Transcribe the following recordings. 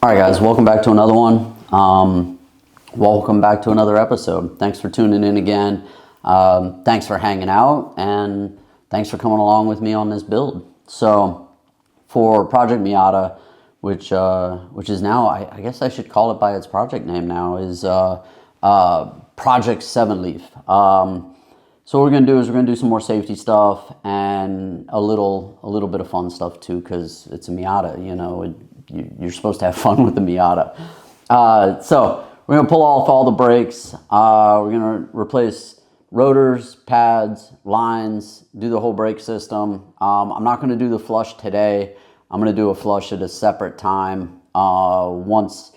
All right, guys, welcome back to another one. Welcome back to another episode. Thanks for tuning in again. Thanks for hanging out, and thanks for coming along with me on this build. So, for Project Miata, which is now, I guess I should call it by its project name now, is Project 7 Leaf. So what we're gonna do is we're gonna do some more safety stuff and a little bit of fun stuff too, because it's a Miata. You know, you're supposed to have fun with the Miata. So we're gonna pull off all the brakes. We're gonna replace rotors, pads, lines, do the whole brake system. I'm not gonna do the flush today. I'm gonna do a flush at a separate time once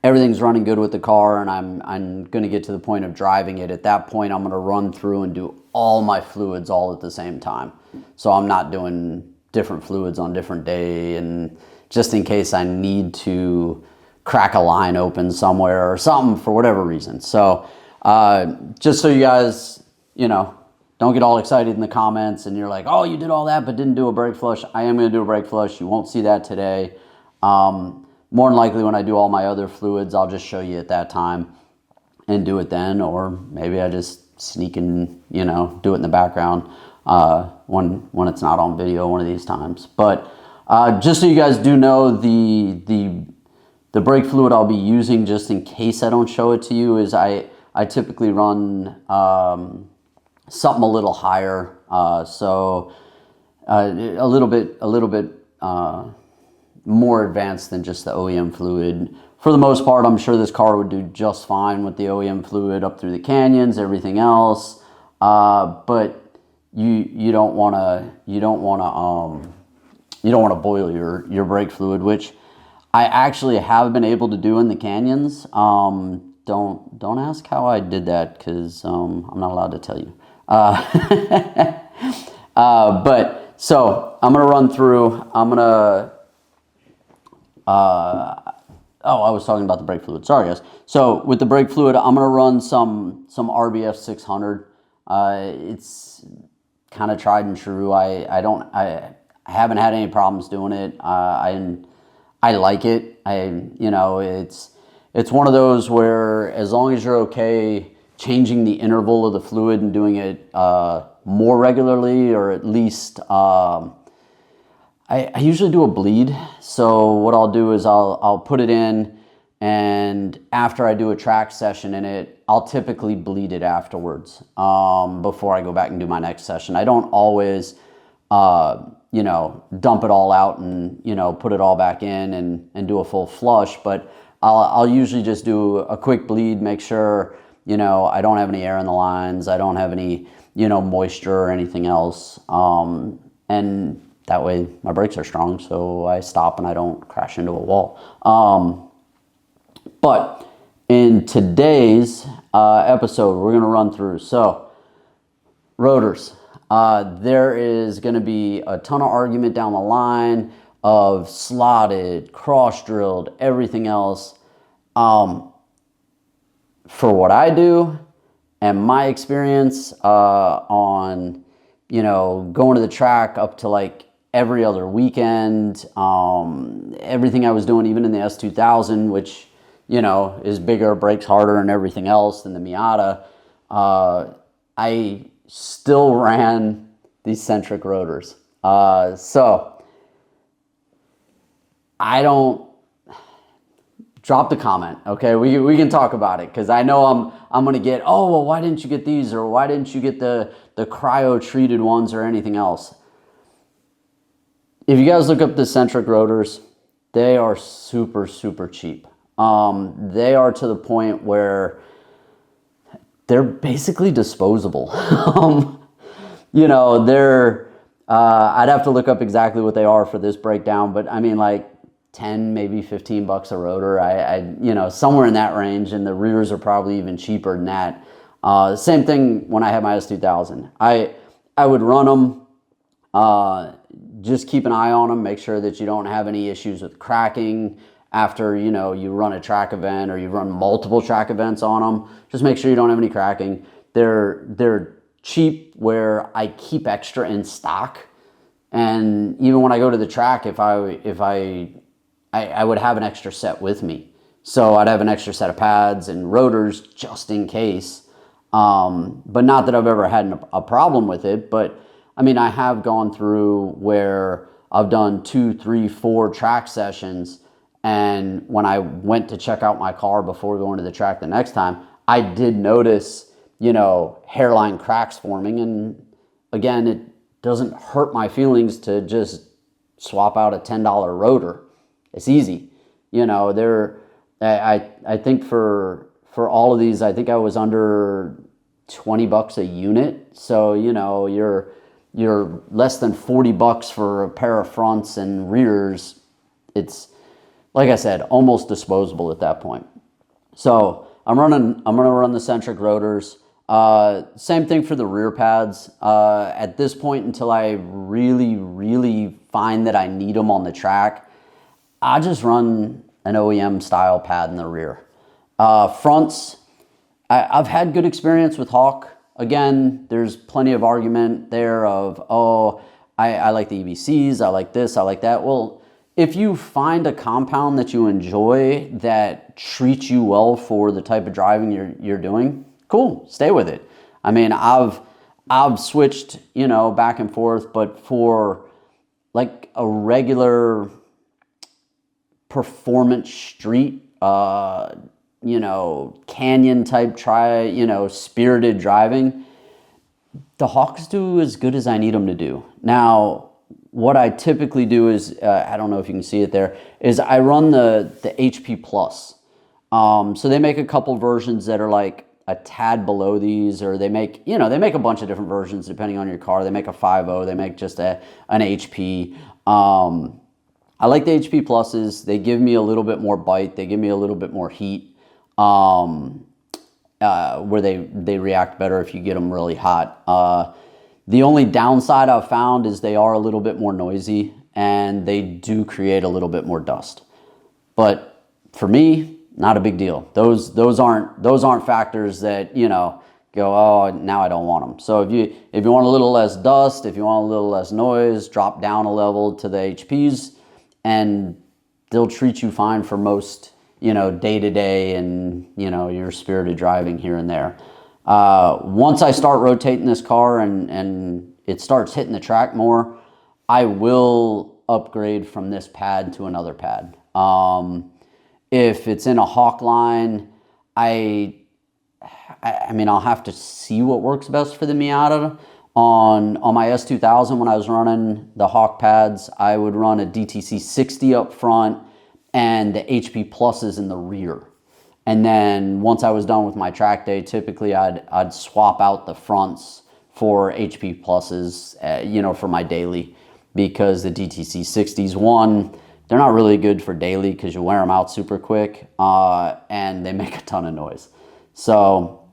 everything's running good with the car and I'm going to get to the point of driving it. At that point, I'm going to run through and do all my fluids all at the same time. So I'm not doing different fluids on different day, and just in case I need to crack a line open somewhere or something for whatever reason. So just so you guys, don't get all excited in the comments and you're like, oh, you did all that but didn't do a brake flush. I am going to do a brake flush. You won't see that today. More than likely when I do all my other fluids, I'll just show you at that time and do it then, or maybe I just sneak and, do it in the background when it's not on video one of these times. But just so you guys do know, the brake fluid I'll be using, just in case I don't show it to you, is I typically run something a little higher, so a little bit more advanced than just the OEM fluid. For the most part, I'm sure this car would do just fine with the OEM fluid up through the canyons, everything else. But you don't want to boil your brake fluid, which I actually have been able to do in the canyons. Don't ask how I did that, because I'm not allowed to tell you. But so I'm gonna run through. I was talking about the brake fluid. Sorry, guys. So with the brake fluid, I'm going to run some RBF 600. It's kind of tried and true. I haven't had any problems doing it. I like it. It's one of those where, as long as you're okay changing the interval of the fluid and doing it more regularly, or at least I usually do a bleed. So what I'll do is I'll put it in, and after I do a track session in it, I'll typically bleed it afterwards before I go back and do my next session. I don't always, dump it all out and, put it all back in and do a full flush, but I'll usually just do a quick bleed, make sure, I don't have any air in the lines, I don't have any, moisture or anything else. And that way my brakes are strong, so I stop and I don't crash into a wall. But in today's episode, we're going to run through. So, rotors. There is going to be a ton of argument down the line of slotted, cross-drilled, everything else. For what I do and my experience on, going to the track up to like every other weekend, everything I was doing, even in the S2000, which, is bigger, brakes harder and everything else than the Miata, I still ran these centric rotors. So I don't, drop the comment, okay? We can talk about it, because I know I'm going to get, oh, well, why didn't you get these, or why didn't you get the cryo-treated ones or anything else? If you guys look up the centric rotors, they are super, super cheap. They are to the point where they're basically disposable. I'd have to look up exactly what they are for this breakdown, but I mean, like 10, maybe $15 a rotor. Somewhere in that range, and the rears are probably even cheaper than that. Same thing when I had my S2000. I would run them, just keep an eye on them, make sure that you don't have any issues with cracking after, you run a track event, or you run multiple track events on them. Just make sure you don't have any cracking. They're cheap, where I keep extra in stock. And even when I go to the track, if I I would have an extra set with me. So I'd have an extra set of pads and rotors just in case. But not that I've ever had a problem with it. But I mean, I have gone through where I've done 2, 3, 4 track sessions. And when I went to check out my car before going to the track the next time, I did notice, you know, hairline cracks forming. And again, it doesn't hurt my feelings to just swap out a $10 rotor. It's easy. You know, I think for all of these, I think I was under $20 a unit. So, you know, you're less than $40 for a pair of fronts and rears. It's, like I said, almost disposable at that point. So I'm going to run the centric rotors. Same thing for the rear pads. At this point, until I really find that I need them on the track, I just run an OEM style pad in the rear. Fronts, I've had good experience with Hawk. Again, there's plenty of argument there of, oh, I like the EBCs, I like this, I like that. Well, if you find a compound that you enjoy that treats you well for the type of driving you're doing, cool, stay with it. I mean, I've switched, you know, back and forth, but for like a regular performance street, you know, canyon type spirited driving, the Hawks do as good as I need them to do. Now, what I typically do is, I don't know if you can see it there, is I run the HP Plus. So they make a couple versions that are like a tad below these, or they make a bunch of different versions depending on your car. They make a 5.0, they make just an HP. I like the HP Pluses. They give me a little bit more bite. They give me a little bit more heat, where they react better if you get them really hot. The only downside I've found is they are a little bit more noisy and they do create a little bit more dust. But for me, not a big deal. Those aren't factors that, you know, go, oh, now I don't want them. So if you want a little less dust, if you want a little less noise, drop down a level to the HPs and they'll treat you fine for most, you know, day to day and, you know, your spirited driving here and there. Once I start rotating this car and it starts hitting the track more, I will upgrade from this pad to another pad. If it's in a Hawk line, I mean, I'll have to see what works best for the Miata. On my S2000, when I was running the Hawk pads, I would run a DTC 60 up front and the HP Pluses in the rear. And then once I was done with my track day, typically I'd swap out the fronts for HP Pluses, you know, for my daily, because the DTC 60s, one, they're not really good for daily because you wear them out super quick, and they make a ton of noise. So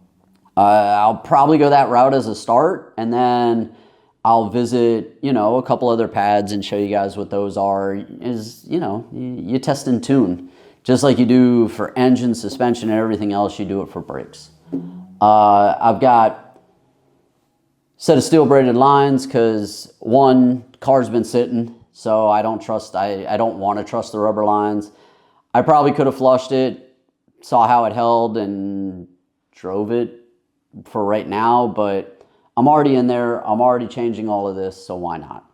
I'll probably go that route as a start, and then I'll visit, you know, a couple other pads and show you guys what those are. Is, you know, you test and tune. Just like you do for engine, suspension, and everything else, you do it for brakes. I've got a set of steel braided lines because, one, car's been sitting, so I don't want to trust the rubber lines. I probably could have flushed it, saw how it held, and drove it for right now, but I'm already in there. I'm already changing all of this, so why not?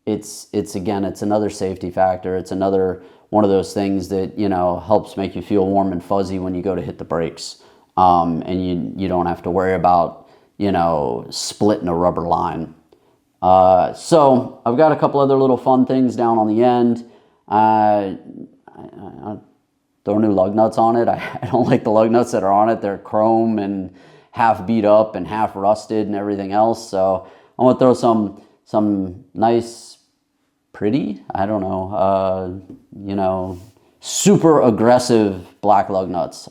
It's another safety factor. It's another one of those things that, you know, helps make you feel warm and fuzzy when you go to hit the brakes. And you don't have to worry about, you know, splitting a rubber line. So I've got a couple other little fun things down on the end. I throw new lug nuts on it. I don't like the lug nuts that are on it. They're chrome and half beat up and half rusted and everything else. So I'm gonna throw some nice, pretty, I don't know, you know, super aggressive black lug nuts.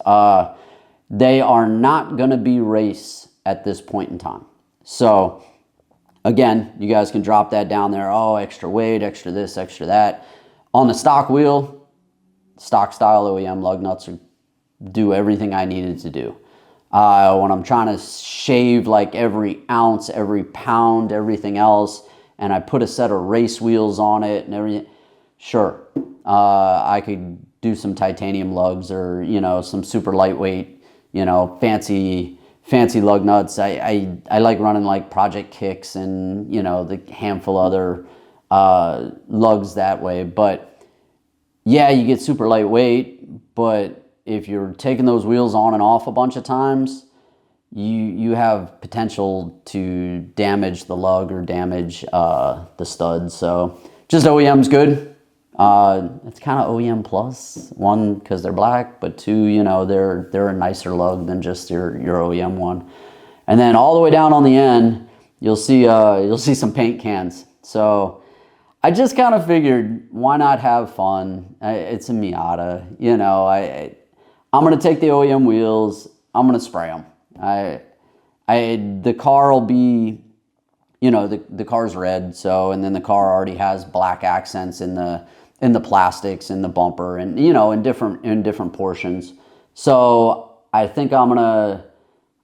They are not gonna be race at this point in time. So again, you guys can drop that down there. Oh, extra weight, extra this, extra that. On the stock wheel, stock style OEM lug nuts do everything I needed to do. When I'm trying to shave like every ounce, every pound, everything else, and I put a set of race wheels on it and everything, Sure. I could do some titanium lugs, or, some super lightweight, fancy lug nuts. I like running like Project Kicks and, the handful other lugs that way. But yeah, you get super lightweight, but if you're taking those wheels on and off a bunch of times, you have potential to damage the lug or damage the studs. So just OEM's good. It's kind of OEM plus. One, because they're black, but two, they're a nicer lug than just your OEM one. And then all the way down on the end, you'll see some paint cans. So I just kind of figured, why not have fun? It's a Miata, I'm gonna take the OEM wheels. I'm gonna spray them. The car will be, the car's red, so, and then the car already has black accents in the plastics, in the bumper, and, in different portions. So I think I'm gonna,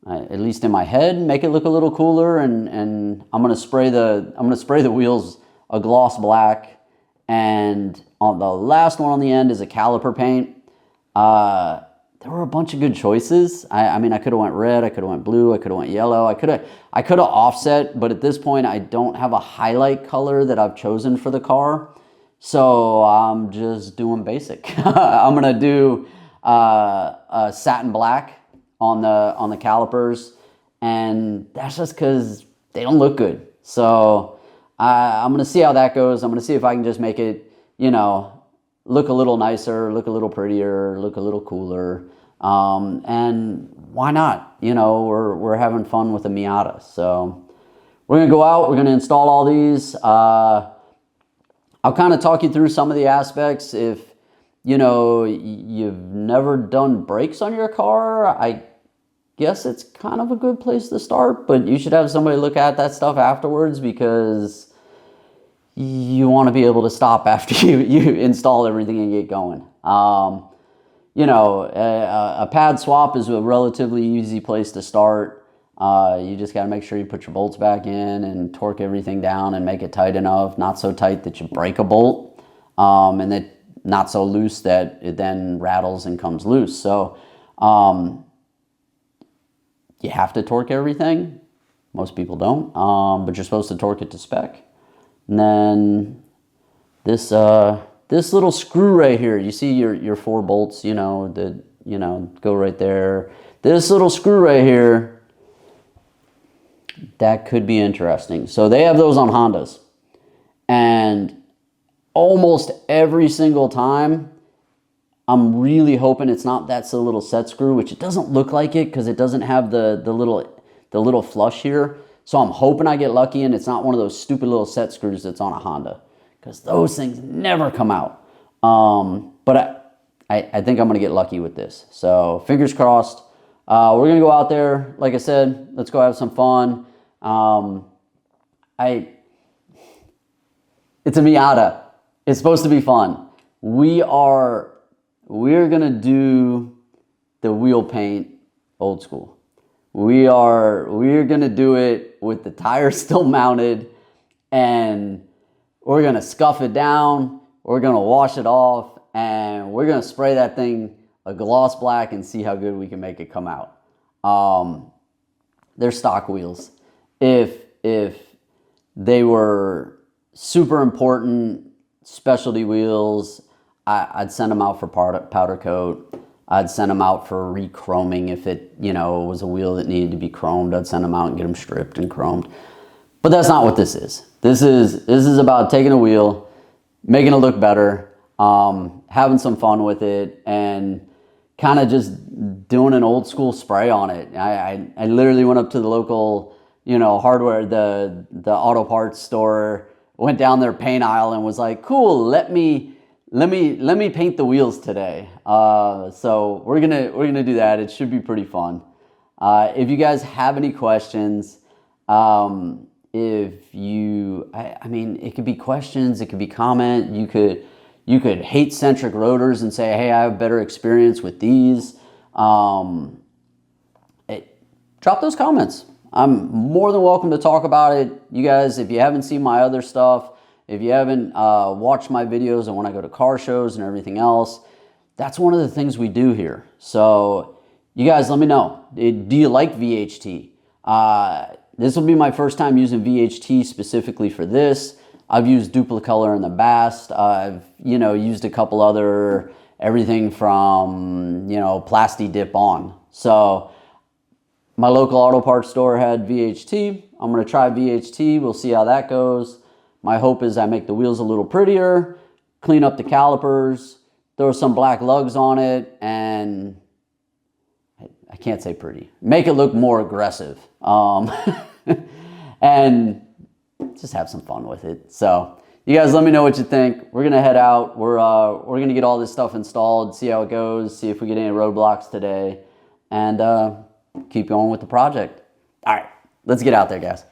at least in my head, make it look a little cooler, and I'm gonna spray the wheels a gloss black, and on the last one on the end is a caliper paint. There were a bunch of good choices. I mean, I could have went red, I could have went blue, I could have went yellow, I could have offset, but at this point I don't have a highlight color that I've chosen for the car. So I'm just doing basic. I'm gonna do a satin black on the calipers, and that's just because they don't look good. So I'm gonna see how that goes. I'm gonna see if I can just make it, look a little nicer, look a little prettier, look a little cooler. And why not? We're having fun with a Miata. So we're gonna go out. We're gonna install all these. I'll kind of talk you through some of the aspects. If, you've never done brakes on your car, I guess it's kind of a good place to start, but you should have somebody look at that stuff afterwards, because you want to be able to stop after you install everything and get going. A pad swap is a relatively easy place to start. You just got to make sure you put your bolts back in and torque everything down and make it tight enough, not so tight that you break a bolt, and that not so loose that it then rattles and comes loose. So you have to torque everything. Most people don't, but you're supposed to torque it to spec. And then this little screw right here, you see your 4 bolts, that go right there. This little screw right here, that could be interesting. So they have those on Hondas, and almost every single time, I'm really hoping it's not that's a little set screw, which it doesn't look like it because it doesn't have the little flush here. So I'm hoping I get lucky and it's not one of those stupid little set screws that's on a Honda, because those things never come out. But I think I'm gonna get lucky with this. So fingers crossed. We're gonna go out there, like I said, let's go have some fun. It's a Miata. It's supposed to be fun. We're gonna do the wheel paint old school. We're gonna do it with the tires still mounted, and we're gonna scuff it down, we're gonna wash it off, and we're gonna spray that thing a gloss black and see how good we can make it come out. They're stock wheels. If they were super important specialty wheels, I'd send them out for powder coat. I'd send them out for re-chroming. If it, was a wheel that needed to be chromed, I'd send them out and get them stripped and chromed. But that's not what this is. This is about taking a wheel, making it look better, having some fun with it, and kind of just doing an old school spray on it. I literally went up to the local, hardware, the auto parts store, went down their paint aisle and was like, cool, let me paint the wheels today. So we're gonna do that. It should be pretty fun. If you guys have any questions, if you, I mean, it could be questions, it could be comment. You could hate centric rotors and say, hey, I have better experience with these. Drop those comments. I'm more than welcome to talk about it. You guys, if you haven't seen my other stuff, if you haven't watched my videos and when I go to car shows and everything else, that's one of the things we do here. So you guys let me know, do you like VHT? This will be my first time using VHT specifically for this. I've used Duplicolor in the past. I've, you know, used a couple other, everything from, you know, Plasti Dip on. So my local auto parts store had VHT. I'm going to try VHT. We'll see how that goes. My hope is I make the wheels a little prettier, clean up the calipers, throw some black lugs on it, and I can't say pretty. Make it look more aggressive. And just have some fun with it. So you guys let me know what you think. We're going to head out. We're going to get all this stuff installed, see how it goes, see if we get any roadblocks today, and keep going with the project. All right, let's get out there, guys.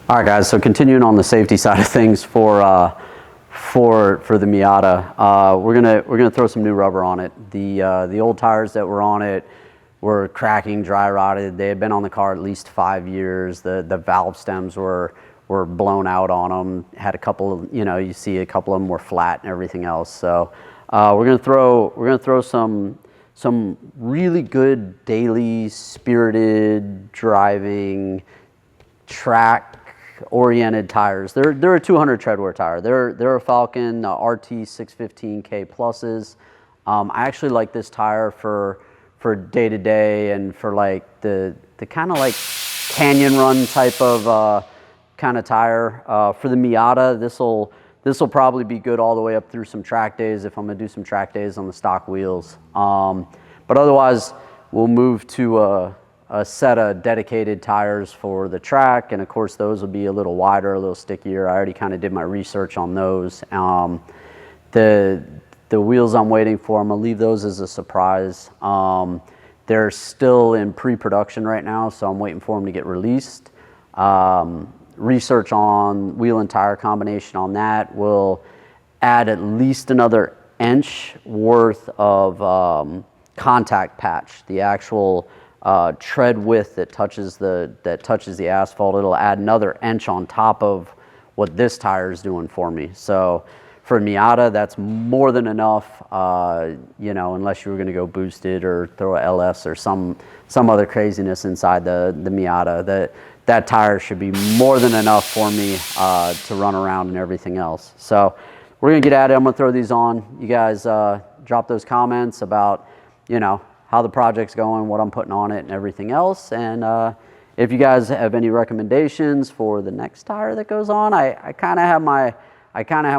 All right, guys, so continuing on the safety side of things for the Miata, we're gonna throw some new rubber on it. The old tires that were on it were cracking, dry rotted. They had been on the car at least 5 years. The valve stems were blown out on them. Had a couple of, you know, you see a couple of them were flat and everything else. So we're gonna throw some really good daily spirited driving track oriented tires. They're a 200 treadwear tire. They're a Falcon RT 615K pluses. I actually like this tire for day to day and for like the kind of like canyon run type of kind of tire. For the Miata, this will probably be good all the way up through some track days if I'm gonna do some track days on the stock wheels. But otherwise, we'll move to a set of dedicated tires for the track, and of course those will be a little wider, a little stickier. I already kind of did my research on those. The wheels I'm waiting for, I'm gonna leave those as a surprise. They're still in pre-production right now, so I'm waiting for them to get released. Research on wheel and tire combination on that will add at least another inch worth of contact patch. The actual tread width that touches the asphalt, it'll add another inch on top of what this tire is doing for me. So for Miata, that's more than enough, you know, unless you were going to go boosted or throw a LS or some other craziness inside the Miata. That tire should be more than enough for me to run around and everything else. So we're going to get at it. I'm going to throw these on. You guys drop those comments about, you know, how the project's going, what I'm putting on it and everything else. And if you guys have any recommendations for the next tire that goes on, I kind of have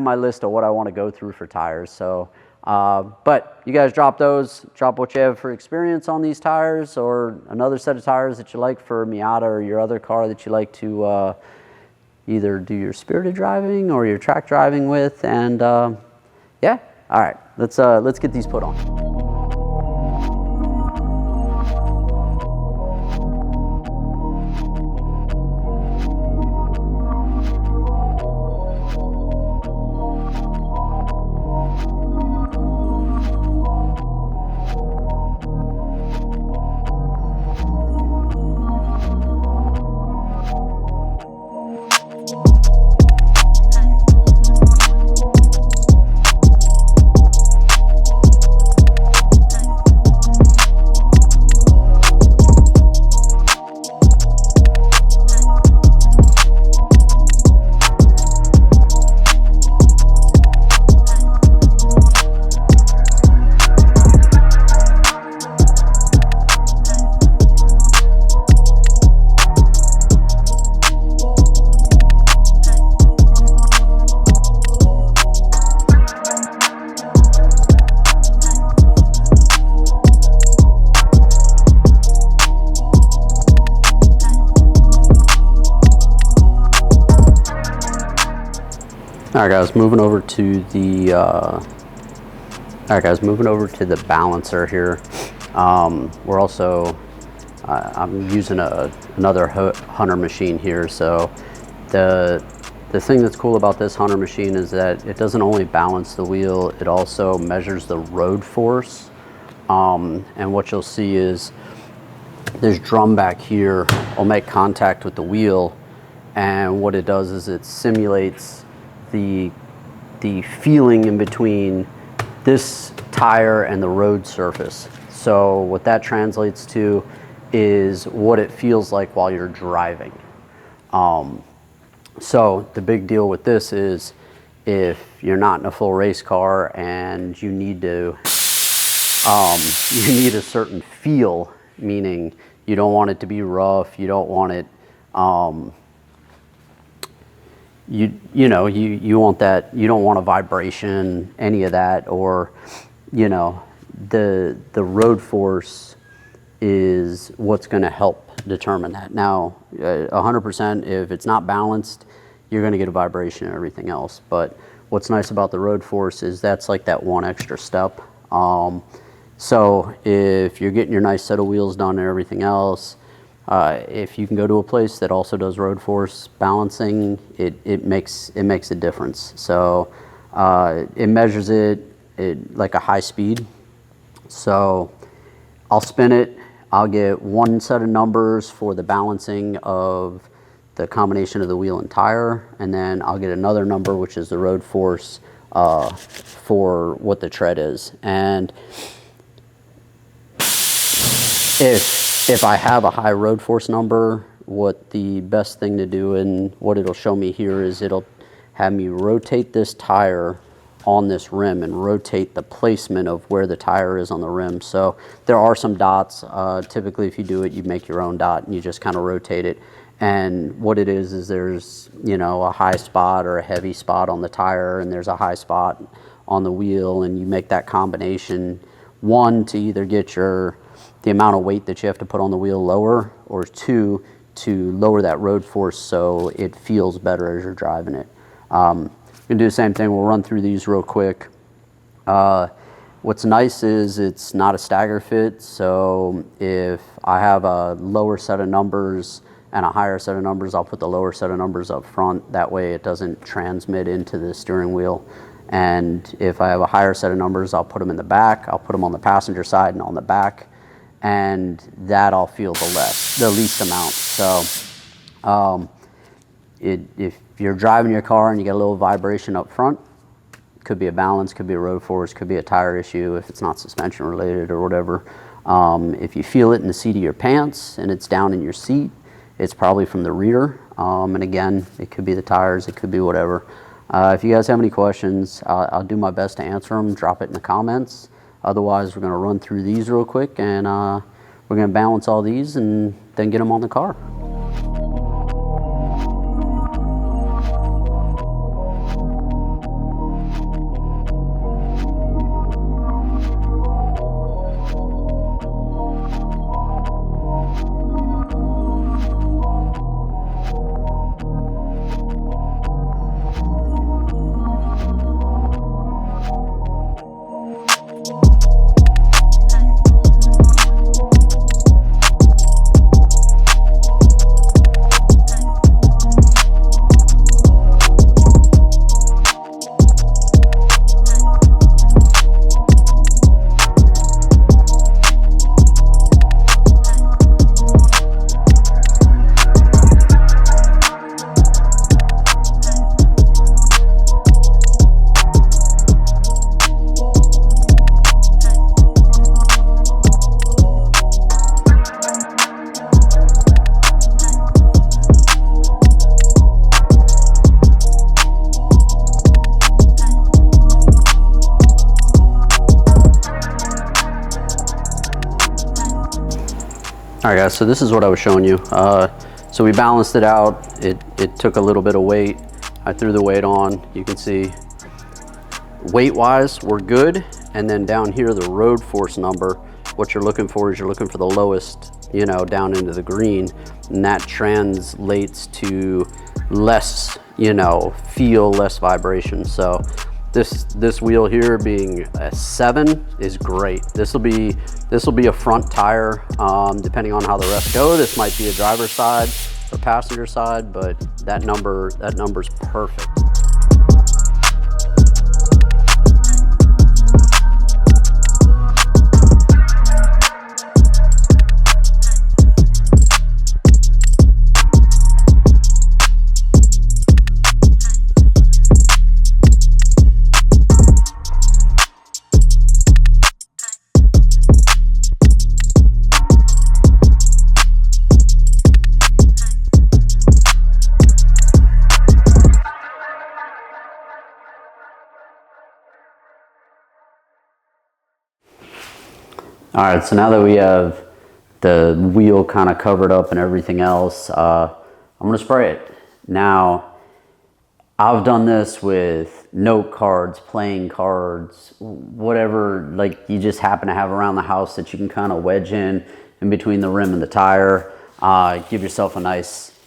my list of what I want to go through for tires. So, but you guys drop what you have for experience on these tires, or another set of tires that you like for Miata or your other car that you like to either do your spirited driving or your track driving with. And yeah, all right, let's get these put on. All right, guys, moving over to the balancer here. We're also I'm using another Hunter machine here. So the thing that's cool about this Hunter machine is that it doesn't only balance the wheel, it also measures the road force. And what you'll see is this drum back here will make contact with the wheel, and what it does is it simulates the feeling in between this tire and the road surface. So what that translates to is what it feels like while you're driving. So the big deal with this is if you're not in a full race car and you need to, you need a certain feel, meaning you don't want it to be rough, you don't want it, you want that, you don't want a vibration, any of that, or, you know, the road force is what's going to help determine that. Now, 100%, if it's not balanced, you're going to get a vibration and everything else. But what's nice about the road force is that's like that one extra step. So if you're getting your nice set of wheels done and everything else, if you can go to a place that also does road force balancing, it makes a difference. So it measures it like a high speed. So I'll spin it. I'll get one set of numbers for the balancing of the combination of the wheel and tire, and then I'll get another number, which is the road force for what the tread is. And if I have a high road force number, what the best thing to do and what it'll show me here is it'll have me rotate this tire on this rim and rotate the placement of where the tire is on the rim. So there are some dots. Typically, if you do it, you make your own dot and you just kind of rotate it. And what it is there's, you know, a high spot or a heavy spot on the tire, and there's a high spot on the wheel, and you make that combination, one, to either get the amount of weight that you have to put on the wheel lower, or two, to lower that road force so it feels better as you're driving it. We can do the same thing. We'll run through these real quick. What's nice is it's not a stagger fit, so if I have a lower set of numbers and a higher set of numbers, I'll put the lower set of numbers up front. That way it doesn't transmit into the steering wheel. And if I have a higher set of numbers, I'll put them in the back. I'll put them on the passenger side and on the back, and that I'll feel the least amount. So if you're driving your car and you get a little vibration up front, could be a balance, could be a road force, could be a tire issue if it's not suspension related or whatever. If you feel it in the seat of your pants and it's down in your seat, it's probably from the rear. And again, it could be the tires, it could be whatever. If you guys have any questions, I'll do my best to answer them. Drop it in the comments. Otherwise, we're going to run through these real quick, and we're going to balance all these and then get them on the car. All right guys, so this is what I was showing you. So we balanced it out. It took a little bit of weight. I threw the weight on. You can see weight wise, we're good. And then down here, the road force number, what you're looking for is you're looking for the lowest, you know, down into the green. And that translates to less, you know, feel less vibration. So this wheel here being a 7 is great. This will be a front tire, depending on how the rest go. This might be a driver's side or passenger side, but that number's perfect. All right, so now that we have the wheel kind of covered up and everything else, I'm gonna spray it. Now, I've done this with note cards, playing cards, whatever like you just happen to have around the house that you can kind of wedge in between the rim and the tire. Give yourself a nice,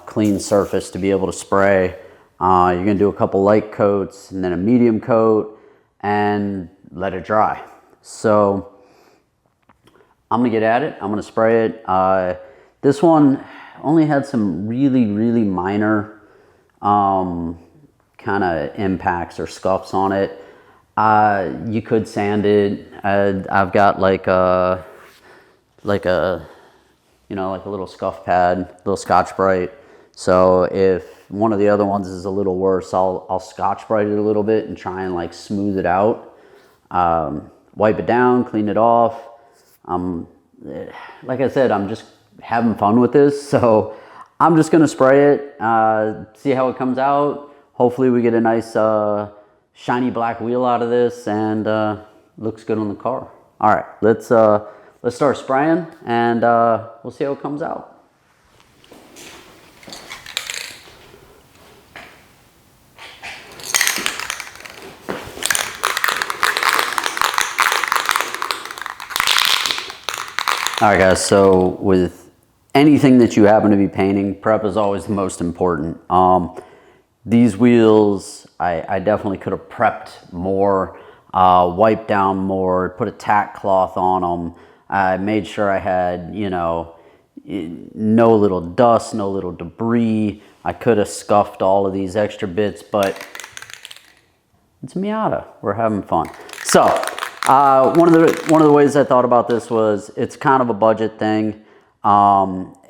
clean surface to be able to spray. You're gonna do a couple light coats and then a medium coat and let it dry. So I'm gonna get at it. I'm gonna spray it. This one only had some really, really minor kind of impacts or scuffs on it. You could sand it. I've got like a little scuff pad, little Scotch-Brite. So if one of the other ones is a little worse, I'll Scotch-Brite it a little bit and try and like smooth it out. Wipe it down, clean it off. Like I said, I'm just having fun with this, so I'm just gonna spray it, see how it comes out. Hopefully we get a nice shiny black wheel out of this, and looks good on the car. All right, let's start spraying, and we'll see how it comes out. All right, guys, so with anything that you happen to be painting, prep is always the most important. These wheels, I definitely could have prepped more, wiped down more, put a tack cloth on them. I made sure I had, no little dust, no little debris. I could have scuffed all of these extra bits, but it's a Miata. We're having fun. So, one of the ways I thought about this was it's kind of a budget thing.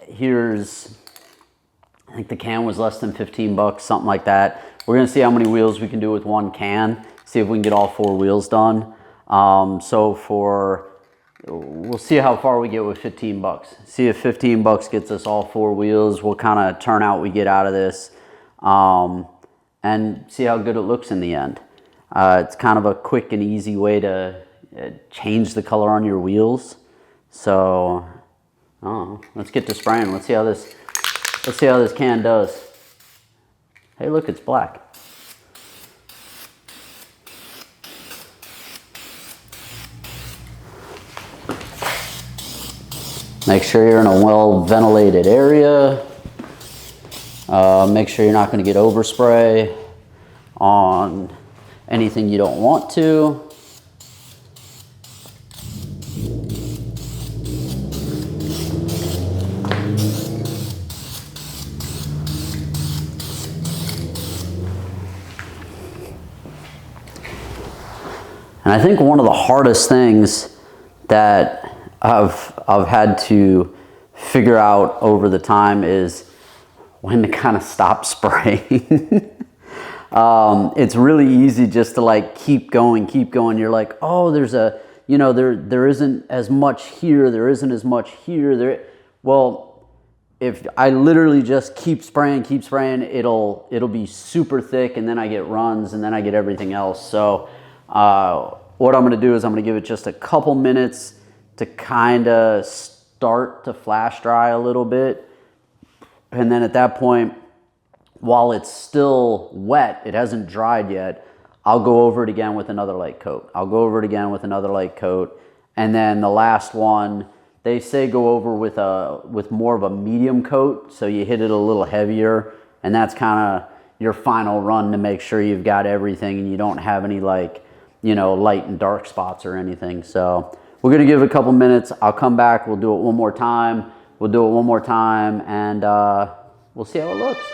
Here's, I think the can was less than 15 bucks, something like that. We're gonna see how many wheels we can do with one can, see if we can get all 4 wheels done. We'll see how far we get with 15 bucks. See if 15 bucks gets us all 4 wheels, what kind of turnout we get out of this, and see how good it looks in the end. It's kind of a quick and easy way to change the color on your wheels. So, let's get to spraying. Let's see how this can does. Hey, look, it's black. Make sure you're in a well-ventilated area. Make sure you're not going to get overspray on anything you don't want to. And I think one of the hardest things that I've had to figure out over the time is when to kind of stop spraying. It's really easy just to like keep going. You're like, oh, there's a, there isn't as much here, there isn't as much here. Well, if I literally just keep spraying, it'll be super thick, and then I get runs, and then I get everything else. So what I'm gonna do is I'm gonna give it just a couple minutes to kind of start to flash dry a little bit. And then at that point, while it's still wet, it hasn't dried yet, I'll go over it again with another light coat. And then the last one, they say go over with more of a medium coat, so you hit it a little heavier, and that's kind of your final run to make sure you've got everything and you don't have any light and dark spots or anything. So we're gonna give it a couple minutes. I'll come back, we'll do it one more time, and we'll see how it looks.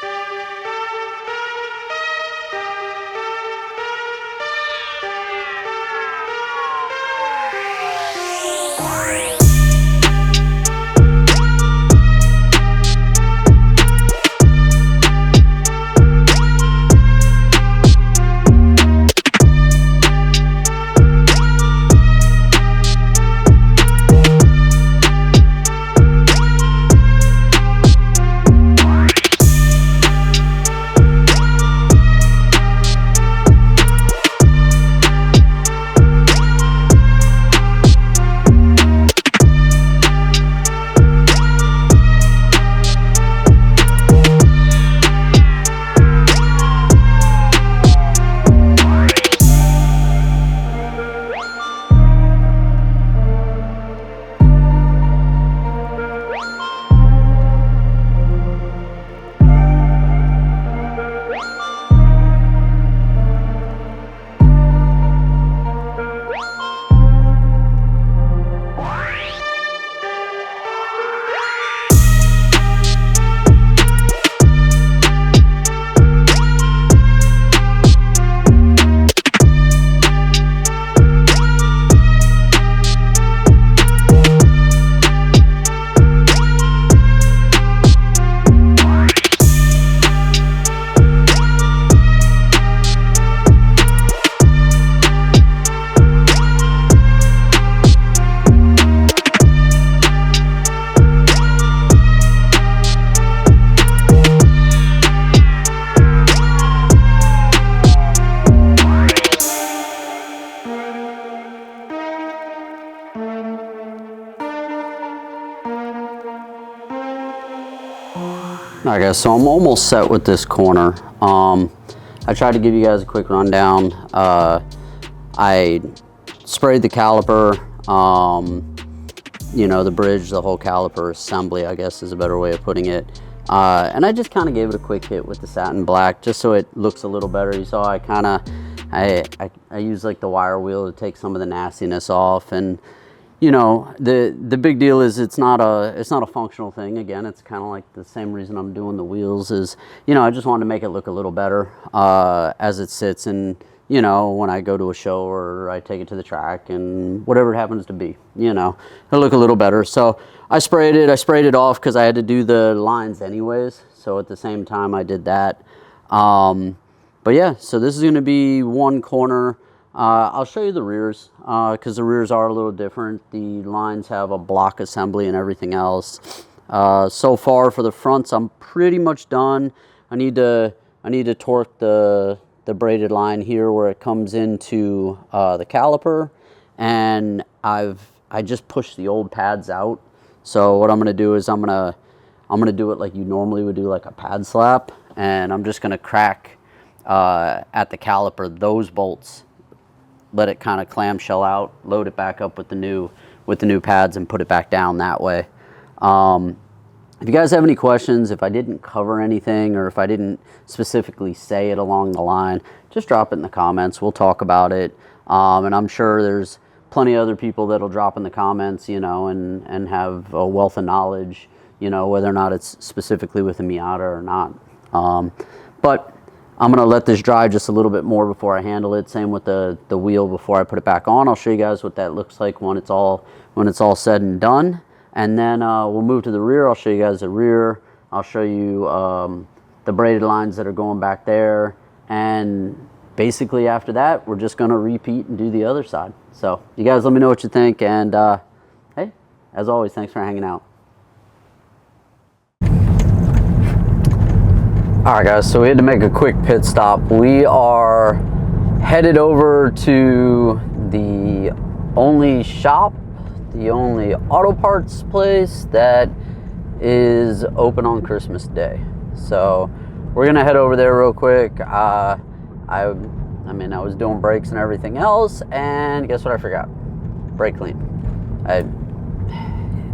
Alright guys, so I'm almost set with this corner. I tried to give you guys a quick rundown. I sprayed the caliper, you know, the bridge, the whole caliper assembly, I guess is a better way of putting it. And I just kind of gave it a quick hit with the satin black just so it looks a little better. You saw I use like the wire wheel to take some of the nastiness off. And you know, the big deal is it's not a functional thing. Again, it's kind of like the same reason I'm doing the wheels is, you know, I just wanted to make it look a little better as it sits, and you know, when I go to a show or I take it to the track and whatever it happens to be, you know, it'll look a little better. So I sprayed it off because I had to do the lines anyways. So at the same time I did that. But yeah, so this is going to be one corner. I'll show you the rears because the rears are a little different. The lines have a block assembly and everything else. So far for the fronts, I'm pretty much done. I need to torque the braided line here where it comes into the caliper, and I just pushed the old pads out. So what I'm gonna do is I'm gonna do it like you normally would do, like a pad slap, and I'm just gonna crack at the caliper those bolts, let it kind of clamshell out, load it back up with the new pads, and put it back down that way. If you guys have any questions, if I didn't cover anything or if I didn't specifically say it along the line, just drop it in the comments. We'll talk about it. And I'm sure there's plenty of other people that'll drop in the comments, you know, and have a wealth of knowledge, you know, whether or not it's specifically with a Miata or not. But I'm going to let this dry just a little bit more before I handle it. Same with the wheel before I put it back on. I'll show you guys what that looks like when it's all said and done. And then we'll move to the rear. I'll show you guys the rear. I'll show you the braided lines that are going back there. And basically after that, we're just going to repeat and do the other side. So you guys let me know what you think. And hey, as always, thanks for hanging out. All right, guys, so we had to make a quick pit stop. We are headed over to the only shop, the only auto parts place that is open on Christmas Day. So we're gonna head over there real quick. I mean, I was doing brakes and everything else, and guess what I forgot? Brake clean.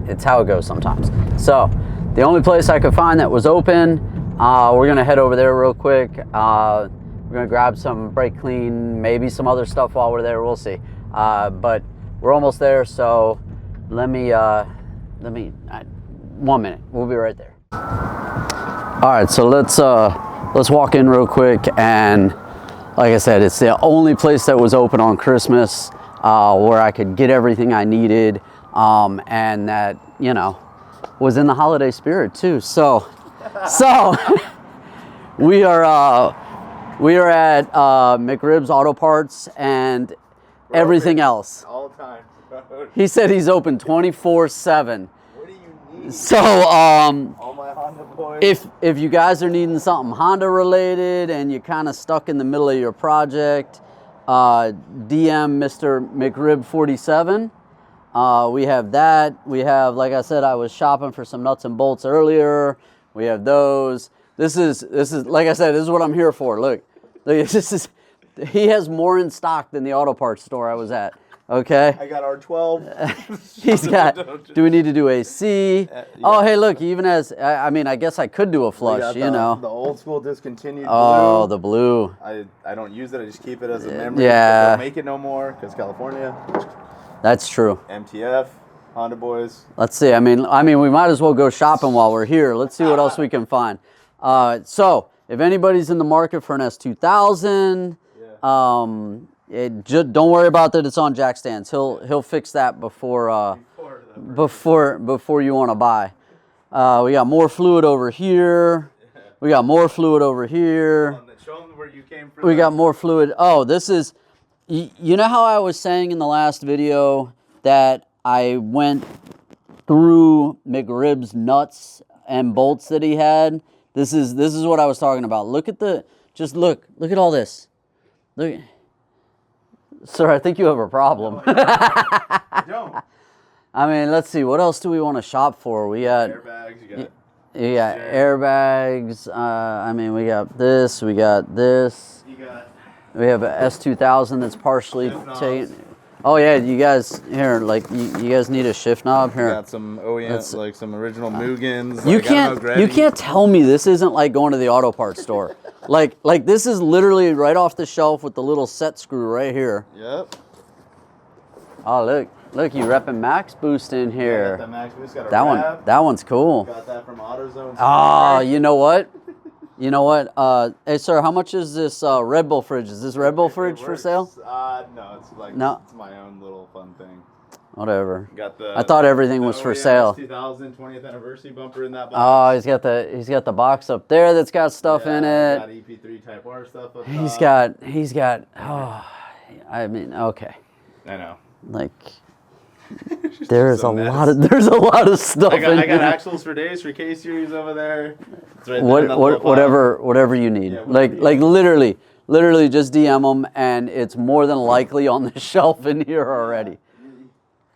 It's how it goes sometimes. So the only place I could find that was open, we're gonna head over there real quick. We're gonna grab some brake clean, maybe some other stuff while we're there, we'll see. But we're almost there, so let me 1 minute, we'll be right there. All right, so let's walk in real quick, and like I said, it's the only place that was open on Christmas where I could get everything I needed, and that, you know, was in the holiday spirit too. So we are at McRib's Auto Parts and everything else. All the time. He said he's open 24/7. What do you need? So all my Honda boys. if you guys are needing something Honda related and you're kind of stuck in the middle of your project, DM Mr. McRib 47. We have that. We have, like I said, I was shopping for some nuts and bolts earlier. We have those. This is like I said, this is what I'm here for. Look, he has more in stock than the auto parts store I was at. Okay. I got R12. He's got. Do we need to do AC? Yeah. Oh, hey, look. He even has. I mean, I guess I could do a flush. You know. The old school discontinued. Oh, blue. the blue. I don't use it. I just keep it as a memory. Yeah. They don't make it no more because California. That's true. MTF. Honda boys. Let's see. I mean, we might as well go shopping while we're here. Let's see what else we can find. So, if anybody's in the market for an S2000, don't worry about that. It's on jack stands. He'll fix that before you want to buy. We got more fluid over here. We got more fluid over here. Show them where you came from. We got more fluid. Oh, this is. You know how I was saying in the last video that I went through McRib's nuts and bolts that he had? This is what I was talking about. Look at look at all this. Look, sir, I think you have a problem. I don't. I mean, let's see. What else do we want to shop for? We got airbags. You got You got airbags. I mean, we got this. We got this. You got. We have a S2000 that's partially taken. Oh yeah, you guys here, like you guys need a shift knob here. We got some OEM, like some original Mugans. You like, you can't tell me this isn't like going to the auto parts store. like this is literally right off the shelf with the little set screw right here. Yep. Oh look, you repping Max Boost in here. Yeah, got that Max Boost, got a that one's cool. Got that from AutoZone. Oh, you know what? You know what? Hey, sir, how much is this Red Bull fridge? Is this Red Bull fridge for sale? No, it's like it's my own little fun thing. Whatever. Got the. I thought everything was for sale. 2000 20th anniversary bumper in that box. Oh, he's got the box up there that's got stuff in it. Got EP3 Type R stuff up top. He's got. Oh, I mean, okay. I know. Like. There's a lot of stuff. I got axles for days for K series over there. It's right whatever you need. Yeah, like literally just DM them, and it's more than likely on the shelf in here already.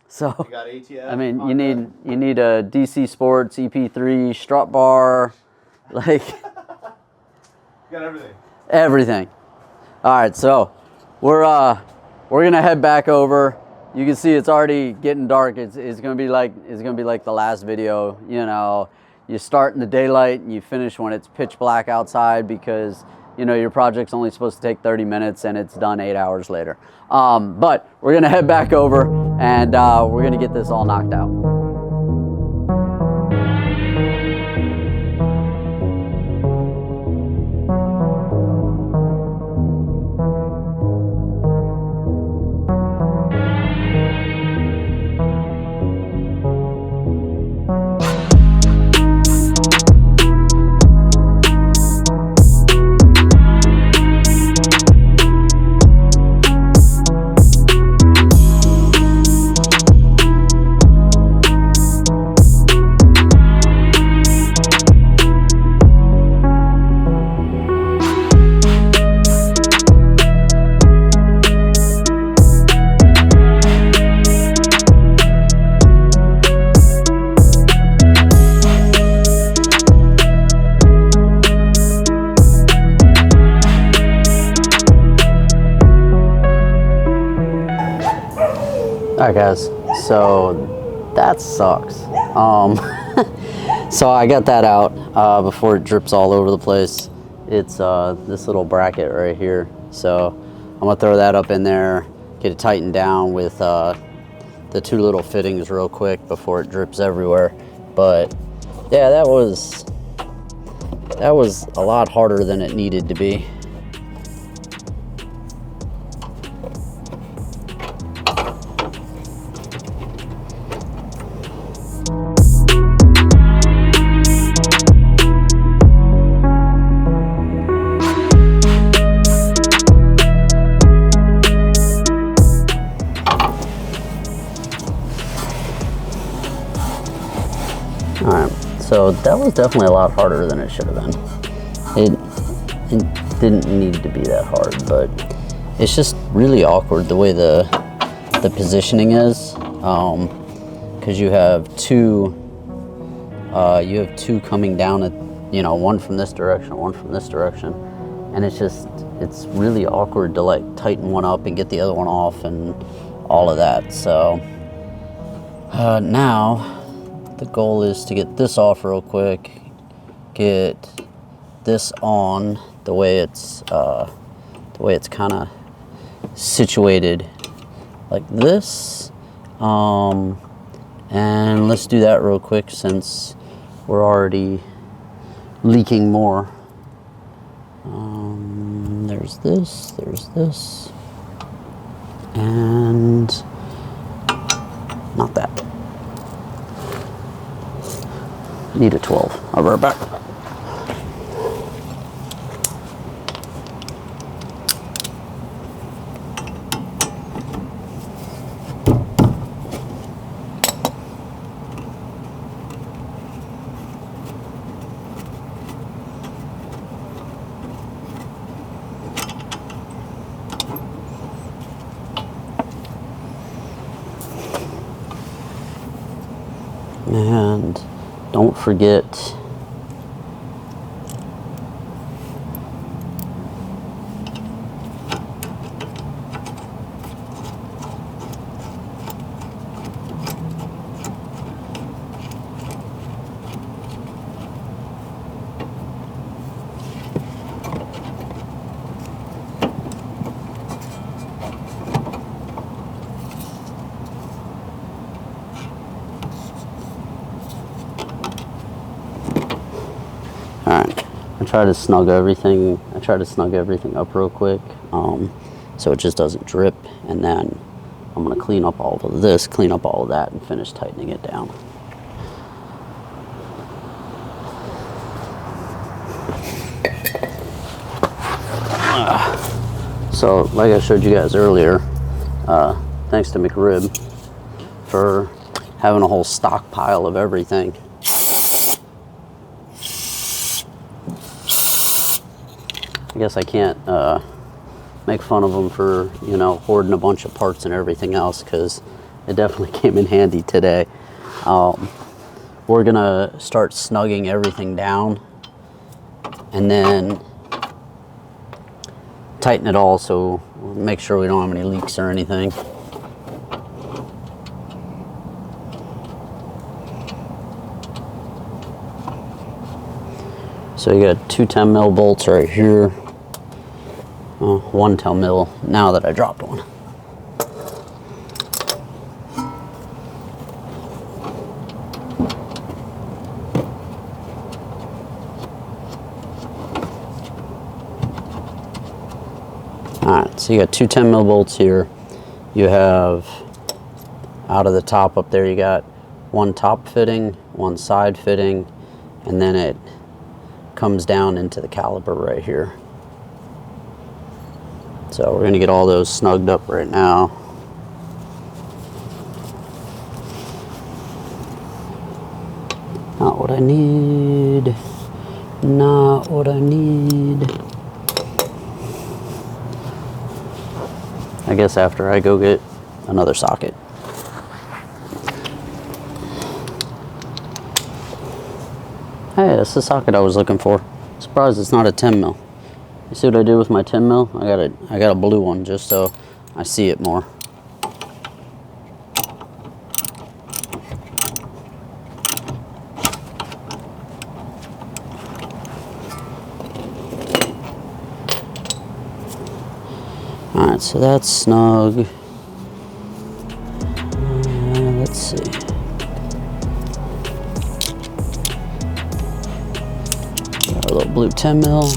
So you got ATF, I mean, you need a DC Sports EP3 strut bar, like you got everything. Everything. All right, so we're gonna head back over. You can see it's already getting dark. It's gonna be like the last video. You know, you start in the daylight and you finish when it's pitch black outside because you know your project's only supposed to take 30 minutes and it's done 8 hours later. But we're gonna head back over and we're gonna get this all knocked out. Alright guys, so that sucks. So I got that out before it drips all over the place. It's this little bracket right here. So I'm gonna throw that up in there, get it tightened down with the two little fittings real quick before it drips everywhere. But yeah, that was a lot harder than it needed to be. Alright, so that was definitely a lot harder than it should have been. It didn't need to be that hard, but it's just really awkward the way the positioning is, because you have two coming down at, you know, one from this direction, one from this direction, and it's really awkward to like tighten one up and get the other one off and all of that. So now the goal is to get this off real quick, get this on the way it's kind of situated like this, and let's do that real quick since we're already leaking more. There's this, and not that. Need a 12. I'll be right back. And don't forget try to snug everything. I try to snug everything up real quick, so it just doesn't drip. And then I'm gonna clean up all of this, clean up all of that, and finish tightening it down. So, like I showed you guys earlier, thanks to McRib for having a whole stockpile of everything. I guess I can't make fun of them for, you know, hoarding a bunch of parts and everything else, because it definitely came in handy today. We're gonna start snugging everything down and then tighten it all, so make sure we don't have any leaks or anything. So you got two 10 mil bolts right here. One 10 mil now that I dropped one. Alright, so you got two 10 mil bolts here. You have, out of the top up there, you got one top fitting, one side fitting, and then it comes down into the caliper right here. So we're gonna get all those snugged up right now. Not what I need. Not what I need. I guess after I go get another socket. Hey, that's the socket I was looking for. Surprised it's not a 10 mil. You see what I did with my 10 mil? I got a blue one just so I see it more. Alright, so that's snug. Let's see. Got a little blue 10 mil.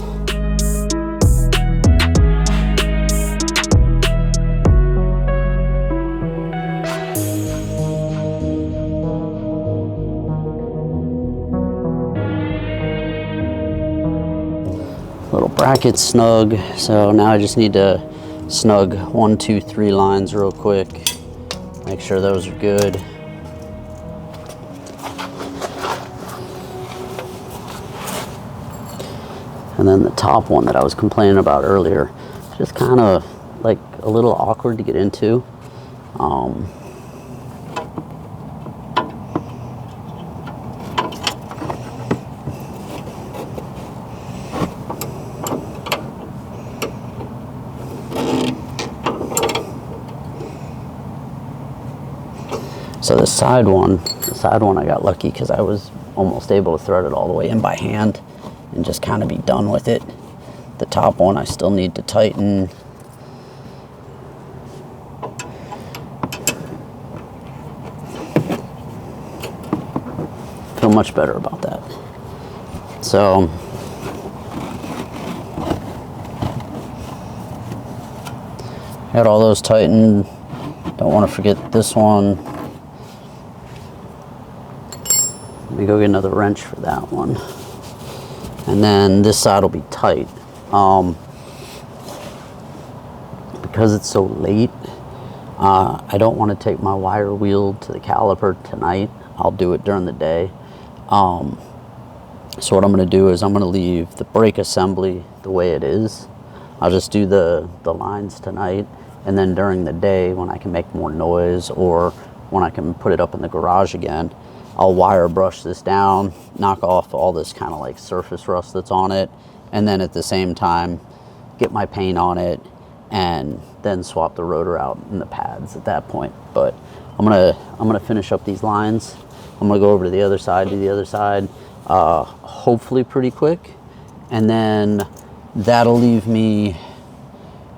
Little bracket snug. So now I just need to snug 1, 2, 3 lines real quick. Make sure those are good. And then the top one that I was complaining about earlier, just kind of like a little awkward to get into. So the side one I got lucky because I was almost able to thread it all the way in by hand and just kind of be done with it. The top one I still need to tighten. Feel much better about that. So got all those tightened. Don't want to forget this one. Let me go get another wrench for that one. And then this side will be tight. Because it's so late, I don't want to take my wire wheel to the caliper tonight. I'll do it during the day. So what I'm going to do is I'm going to leave the brake assembly the way it is. I'll just do the lines tonight, and then during the day when I can make more noise or when I can put it up in the garage again, I'll wire brush this down, knock off all this kind of like surface rust that's on it, and then at the same time get my paint on it and then swap the rotor out in the pads at that point. But I'm gonna finish up these lines. I'm gonna go over to the other side, do the other side, hopefully pretty quick, and then that'll leave me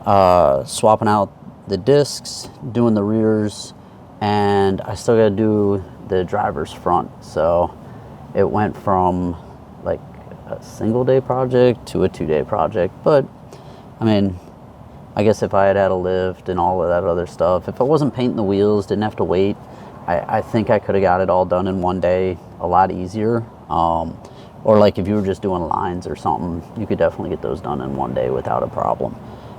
swapping out the discs, doing the rears, and I still gotta do the driver's front. So it went from like a single day project to a 2-day project. But I mean, I guess if I had a lift and all of that other stuff, if I wasn't painting the wheels, didn't have to wait, I think I could have got it all done in one day a lot easier. Or like if you were just doing lines or something, you could definitely get those done in one day without a problem.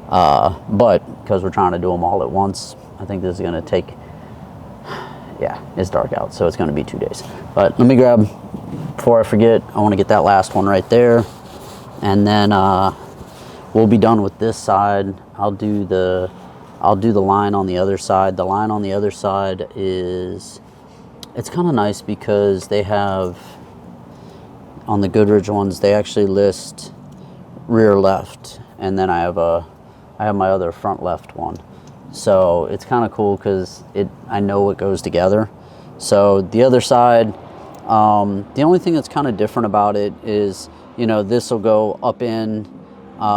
But because we're trying to do them all at once, I think this is going to take, yeah, it's dark out, so it's going to be 2 days. But let me grab, before I forget, I want to get that last one right there. And then we'll be done with this side. I'll do the line on the other side. The line on the other side is, it's kind of nice because they have, on the Goodrich ones, they actually list rear left, and then I have my other front left one. So it's kind of cool because I know it goes together. So the other side, the only thing that's kind of different about it is, you know, this will go up in,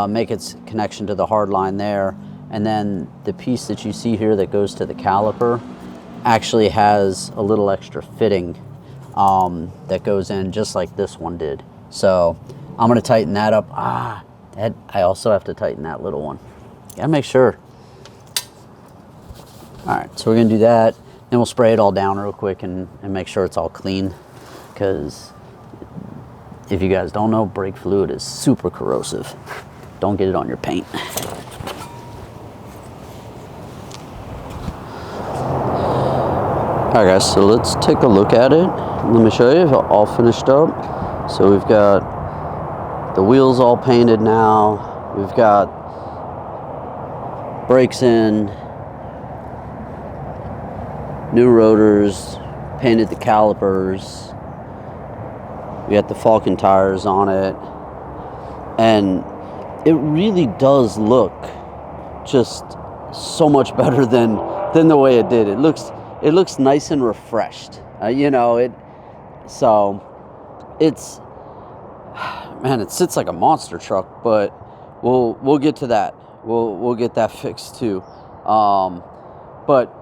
make its connection to the hard line there, and then the piece that you see here that goes to the caliper actually has a little extra fitting that goes in just like this one did. So I'm going to tighten that up. I also have to tighten that little one. Gotta make sure. All right, so we're going to do that. Then we'll spray it all down real quick and make sure it's all clean, because if you guys don't know, brake fluid is super corrosive. Don't get it on your paint. Alright guys, so let's take a look at it. Let me show you all finished up. So we've got the wheels all painted now. We've got brakes in, new rotors, painted the calipers. We got the Falcon tires on it. And it really does look just so much better than the way it did. It looks nice and refreshed, you know. So it's, man, it sits like a monster truck, but we'll get to that. We'll get that fixed too. But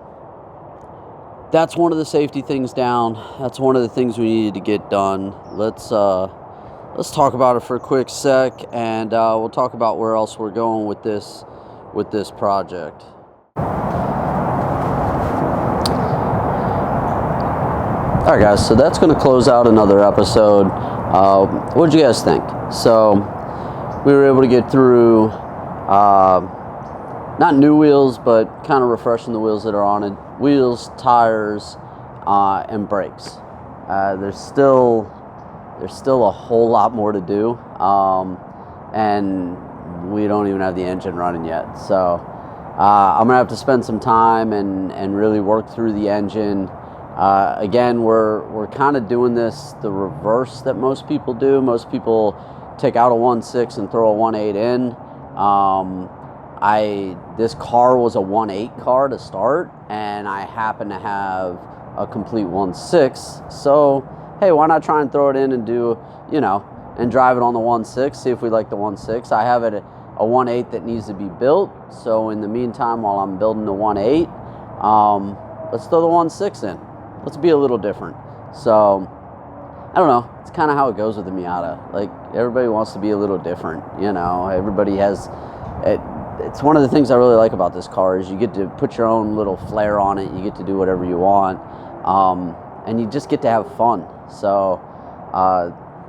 that's one of the safety things down. That's one of the things we needed to get done. Let's talk about it for a quick sec, and we'll talk about where else we're going with this project. Alright guys, so that's going to close out another episode. What did you guys think? So we were able to get through not new wheels, but kind of refreshing the wheels that are on it. Wheels, tires, and brakes. There's still a whole lot more to do, and we don't even have the engine running yet. So I'm gonna have to spend some time and really work through the engine. Again, we're kind of doing this the reverse that most people do. Most people take out a 1.6 and throw a 1.8 in. This car was a 1.8 car to start, and I happen to have a complete 1.6. So hey, why not try and throw it in and do, you know, and drive it on the 1.6, see if we like the 1.6. I have it a 1.8 that needs to be built. So in the meantime, while I'm building the 1.8, let's throw the 1.6 in. Let's be a little different. So I don't know, it's kind of how it goes with the Miata. Like, everybody wants to be a little different, you know. Everybody has it. It's one of the things I really like about this car is you get to put your own little flair on it. You get to do whatever you want, and you just get to have fun. So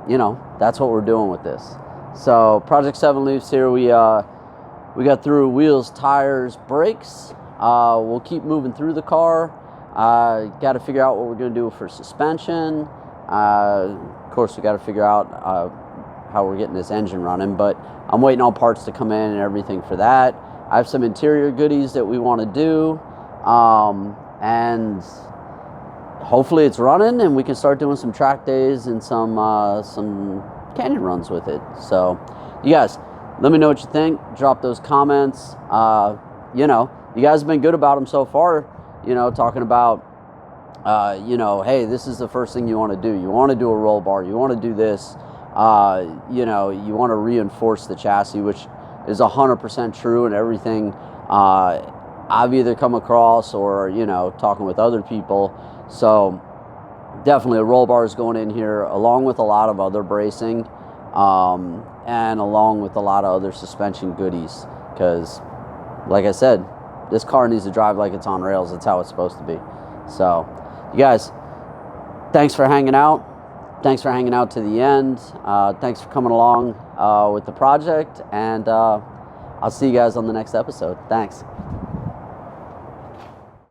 you know, that's what we're doing with this. So Project 7 Leafs here. We got through wheels, tires, brakes. We'll keep moving through the car. Got to figure out what we're going to do for suspension. Of course, we got to figure out how we're getting this engine running, but I'm waiting on parts to come in and everything for that. I have some interior goodies that we want to do, and hopefully it's running and we can start doing some track days and some canyon runs with it. So you guys, let me know what you think. Drop those comments. You know, you guys have been good about them so far, you know, talking about you know, hey, this is the first thing you want to do. You want to do a roll bar. You want to do this. You know, you want to reinforce the chassis, which is 100% true, and everything I've either come across or, you know, talking with other people. So definitely a roll bar is going in here along with a lot of other bracing. and along with a lot of other suspension goodies. Because, like I said, this car needs to drive like it's on rails. It's how it's supposed to be. So, you guys, thanks for hanging out. Thanks for hanging out to the end. Thanks for coming along with the project. And I'll see you guys on the next episode. Thanks.